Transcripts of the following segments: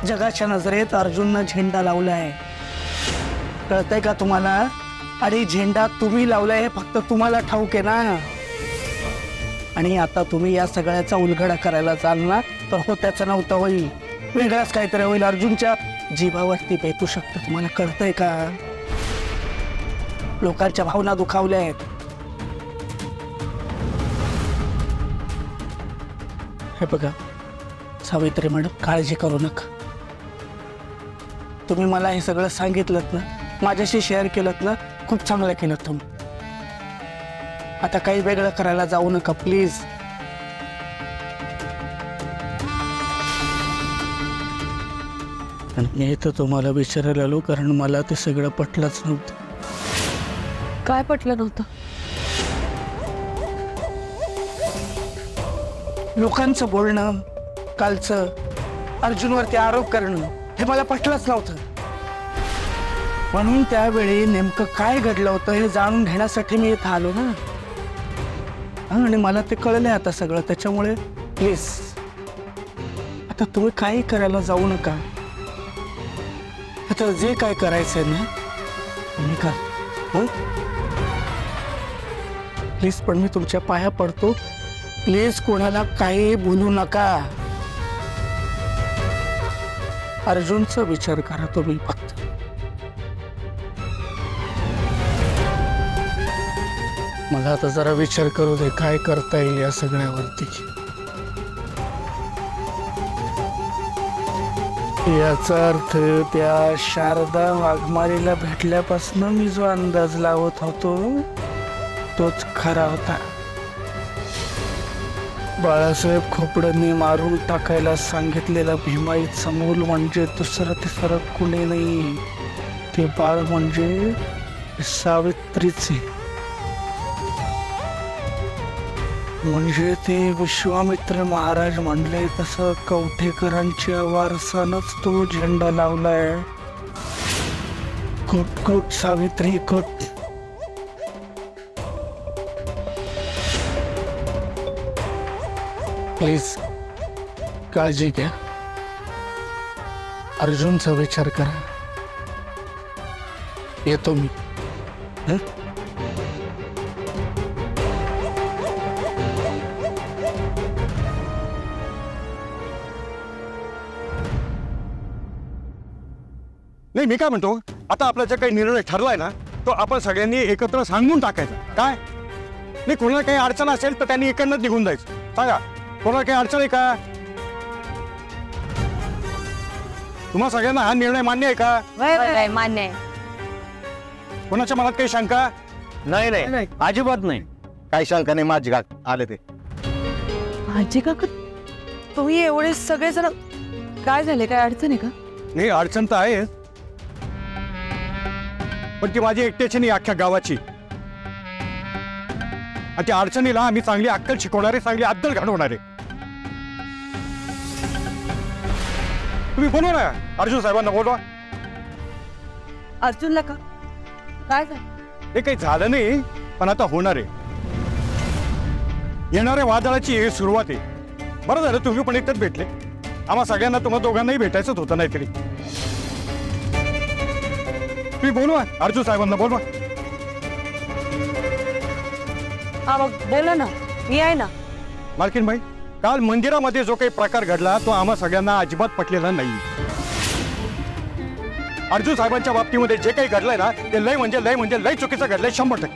जगाच्या नजरेत अर्जुननं झेंडा लावलाय, कळतंय का तुम्हाला? आणि झेंडा तुम्ही लावलाय हे फक्त तुम्हाला ठाऊक आहे ना. आणि आता तुम्ही या सगळ्याचा उलगडा करायला चाल ना तर हो त्याचं नव्हतं होईल, वेगळाच काहीतरी होईल. अर्जुनच्या जीवावरती बेतू शकतं. तुम्हाला कळतंय का? लोकांच्या भावना दुखावल्या आहेत. हे बघा सावित्री मॅडम, काळजी करू नका. तुम्ही मला हे सगळं सांगितलं ना, माझ्याशी शेअर केलं ना, खूप चांगलं केलं तुम्ही. आता काही वेगळं करायला जाऊ नका प्लीज. मी तर तुम्हाला विचारायला आलो कारण मला ते सगळं पटलंच नव्हतं. काय पटलं नव्हतं? लोकांचं बोलणं, कालचं अर्जुनवरती आरोप करणं हे मला पटलंच नव्हतं. म्हणून त्यावेळी नेमकं काय घडलं होतं हे जाणून घेण्यासाठी मी इथं आलो ना. आणि मला ते कळलंय आता सगळं. त्याच्यामुळे प्लीज आता तुम्ही काही करायला जाऊ नका. आता जे काय करायचंय ना तुम्ही करा प्लीज. पण मी तुमच्या पाया पडतो, प्लीज कोणाला काही बोलू नका. अर्जुनचा विचार करा तुम्ही फक्त. मला आता जरा विचार करू दे काय करता येईल या सगळ्यावरती. याचा अर्थ त्या शारदा वाघमारीला भेटल्यापासून मी जो अंदाज लावत होतो तोच खरा होता. बाळासाहेब खोपड्यांनी मारून टाकायला सांगितलेला भीमाईचा मूल म्हणजे दुसरं तिसरं कुणी नाही, ते बाळ म्हणजे सावित्रीचे. म्हणजे ते विश्वामित्र महाराज म्हणले तसं कवठेकरांच्या वारसानच तो झेंडा लावलाय. कुट कुट सावित्री कुट. प्लीज काळजी घ्या. अर्जुनचा विचार करा. येतो मी. नाही मी काय म्हणतो, आता आपला जो काही निर्णय ठरलाय ना तो आपण सगळ्यांनी एकत्र सांगून टाकायचा. काय नाही, कोणाला काही अडचण असेल तर त्यांनी इकडनंच निघून जायचं. सांगा कोणाला काही अडचण आहे का? तुम्हा सगळ्यांना हा निर्णय मान्य आहे का? मान्य आहे. कोणाच्या मनात काही शंका? नाही नाही अजिबात नाही. काही शंका नाही. माझी काक आले ते. माझी काका तुम्ही एवढे सगळे जण काय झाले? काय अडचण आहे का? नाही अडचण तर आहे, पण ती माझी एकट्याची नाही, अख्ख्या गावाची. आणि त्या अडचणीला आम्ही चांगली अक्कल शिकवणारे, चांगली अद्दल घडवणारे. तुम्ही बोलवा ना अर्जुन साहेबांना, बोलवा. अर्जुनला का काय झालं? हे काही झालं नाही, पण आता होणार आहे. येणाऱ्या वादळाची ही सुरुवात आहे. बरं झालं तुम्ही पण इथंच भेटले. आम्हा सगळ्यांना तुम्हा दोघांनाही भेटायचंच होतं नाहीतरी. तुम्ही बोलवा अर्जुन साहेबांना, बोलवा. हा मग बोला ना, मी आहे ना. मालकीनबाई, काल मंदिरामध्ये जो काही प्रकार घडला तो आम्हा सगळ्यांना अजिबात पटलेला नाही. अर्जुन साहेबांच्या बाबतीमध्ये जे काही घडलंय ना ते लय म्हणजे लय चुकीचं घडलंय 100%.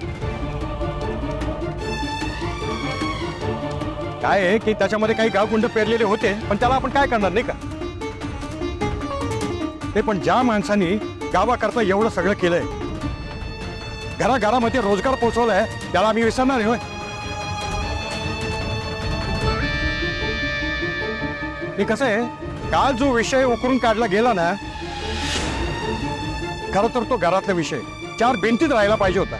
काय आहे की त्याच्यामध्ये काही गावकुंड पेरलेले होते, पण त्याला आपण काय करणार नाही का? ते पण ज्या माणसाने गावाकरता एवढं सगळं केलंय, घराघरामध्ये रोजगार पोहोचवलाय, त्याला आम्ही विसरणार नाही होय. हे कसं आहे, काल जो विषय उकरून काढला गेला ना, खरं तर तो घरातला विषय 4 भिंतीत राहायला पाहिजे होता.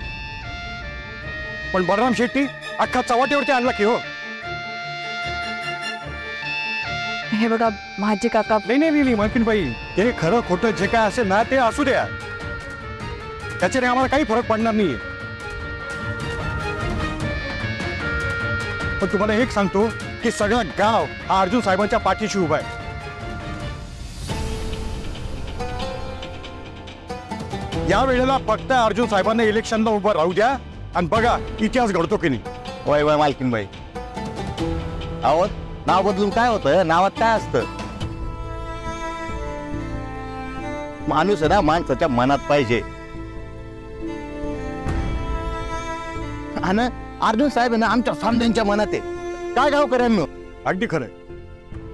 पण बलराम शेट्टी अख्खा चव्हाट्यावरती आणला की हो. हे बघा माझे काका. नाही मालकीनबाई, हे खरं खोटं जे काय असेल ना ते असू द्या, त्याच्याने आम्हाला काही फरक पडणार नाहीये. पण तुम्हाला एक सांगतो की सगळं गाव हा अर्जुन साहेबांच्या पाठीशी उभा आहे. या वेळेला फक्त अर्जुन साहेबांना इलेक्शनला उभं राहू द्या आणि बघा इतिहास घडतो की नाही. वय वय मालकीनबाई, अहो नाव बदलून काय होतं, नावात काय असतं? माणूस आहे ना माणसाच्या मनात पाहिजे. आणि अर्जुन साहेब आहे ना आमच्या समद्यांच्या मनात आहे. काय गावकऱ्यांनो? अगदी खरंय.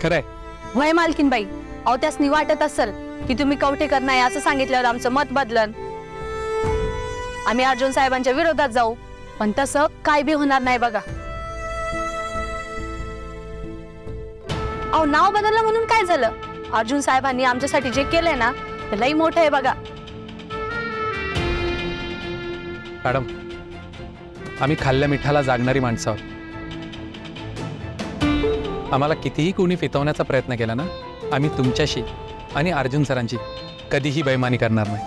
खरंय. वय मालकीनबाई, अहो त्यासनी वाटत असेल की तुम्ही कवठेकर नाही असं सांगितल्यावर आमचं मत बदलन, आम्ही अर्जुन साहेबांच्या विरोधात जाऊ, पण तसं काय बी होणार नाही बघा. अहो नाव बदललं म्हणून काय झालं? अर्जुन साहेबांनी आमच्यासाठी जे केलंय ना ते लई मोठं आहे बघा. मॅडम, आम्ही खाल्ल्या मिठाला जागणारी माणसं आहोत. आम्हाला कितीही कोणी फितवण्याचा प्रयत्न केला ना, आम्ही तुमच्याशी आणि अर्जुन सरांची कधीही बेईमानी करणार नाही.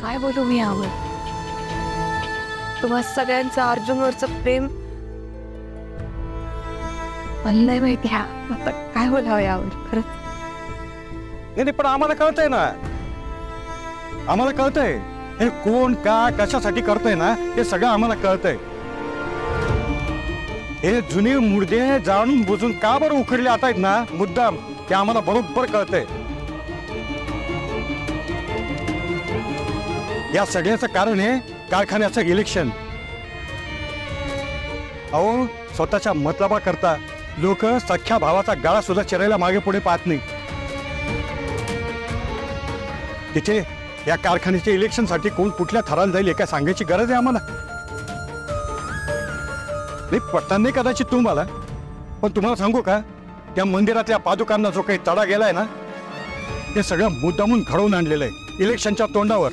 काय बोलू मी यावर? तुम्हा सगळ्यांचं अर्जुनवरचं प्रेम मला नाही माहिती. आता काय बोलावं यावर खरंच. नाही पण आम्हाला कळतंय ना, आम्हाला कळतंय हे कोण का कशासाठी करतंय ना, हे सगळं आम्हाला कळतंय. हे जुने मुर्दे जाणून बुजून का बरं उखडले आता आहेत ना मुद्दाम, ते आम्हाला बरोबर कळतंय. या सगळ्याचं कारण आहे कारखान्याचं इलेक्शन. अहो स्वतःच्या मतलबा करता लोक सख्या भावाचा गाळा सुद्धा चिरायला मागे पुढे पाहत नाही. तिथे या कारखान्याच्या इलेक्शनसाठी कोण कुठल्या थराला जाईल हे काय सांगायची गरज आहे आम्हाला? नाही पटणार नाही कदाचित तुम्हाला, पण तुम्हाला सांगू का, त्या मंदिरातल्या पादुकांना जो काही तडा गेलाय ना, ते सगळं मुद्दामून घडवून आणलेलं आहे इलेक्शनच्या तोंडावर.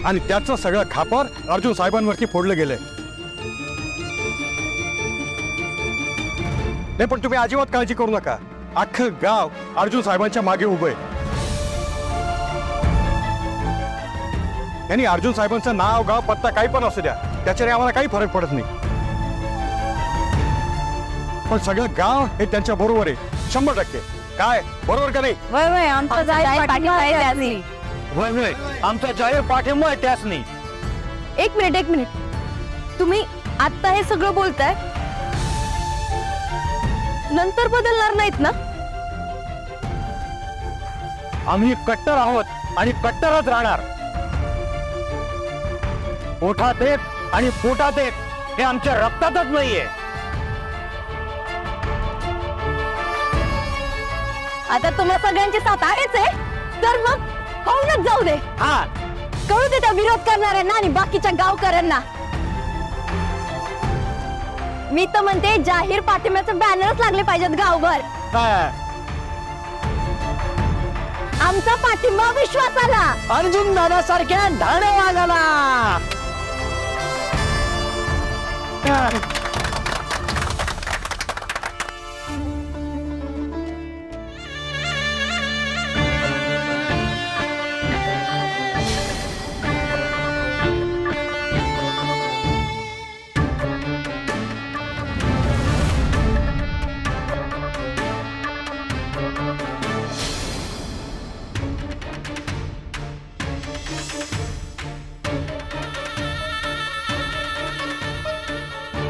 आणि त्याचं सगळं खापर अर्जुन साहेबांवरती फोडलं गेलंय. नाही पण तुम्ही अजिबात काळजी करू नका, अख्खं गाव अर्जुन साहेबांच्या मागे उभं आहे. यांनी अर्जुन साहेबांचं नाव गाव पत्ता काही पण असू द्या, त्याच्याने आम्हाला काही फरक पडत नाही. पण सगळं गाव हे त्यांच्या बरोबर आहे 100%. काय बरोबर का नाही? वय वय आमचा जाहीर पाठिंबा आहे त्यासनी. वय वय आमचा जाहीर पाठिंबा आहे त्यासनी. एक मिनिट, तुम्ही आता हे सगळं बोलताय, नंतर बदलणार नाहीत ना? आम्ही कट्टर आहोत आणि कट्टरच राहणार. पोटात एक आणि पोटात एक हे आमच्या रक्तातच नाहीये. आता तुम्हा सगळ्यांची साथ आहेच आहे, तर मग होऊनच जाऊ दे. हा कळू दे त्या विरोध करणाऱ्यांना आणि बाकीच्या गावकऱ्यांना. मी तर म्हणते जाहीर पाठिंब्याचे बॅनरच लागले पाहिजेत गावभर. आमचा पाठिंबा विश्वासाला, अर्जुन दादा सारख्या धाडेवाजाला.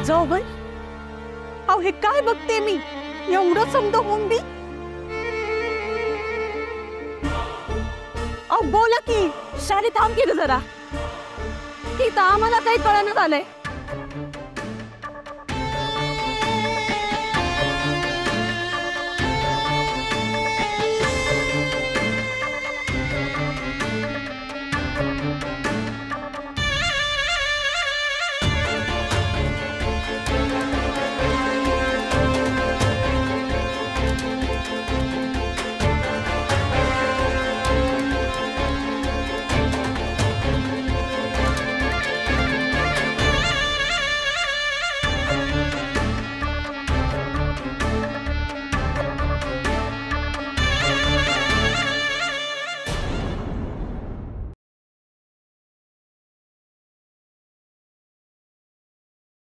जाऊ बाई. अहो हे काय बघते मी, एवढं समज होऊन बी. अहो बोला की, शाली थांब की ग जरा. की तर आम्हाला काही कळण्यात आलंय.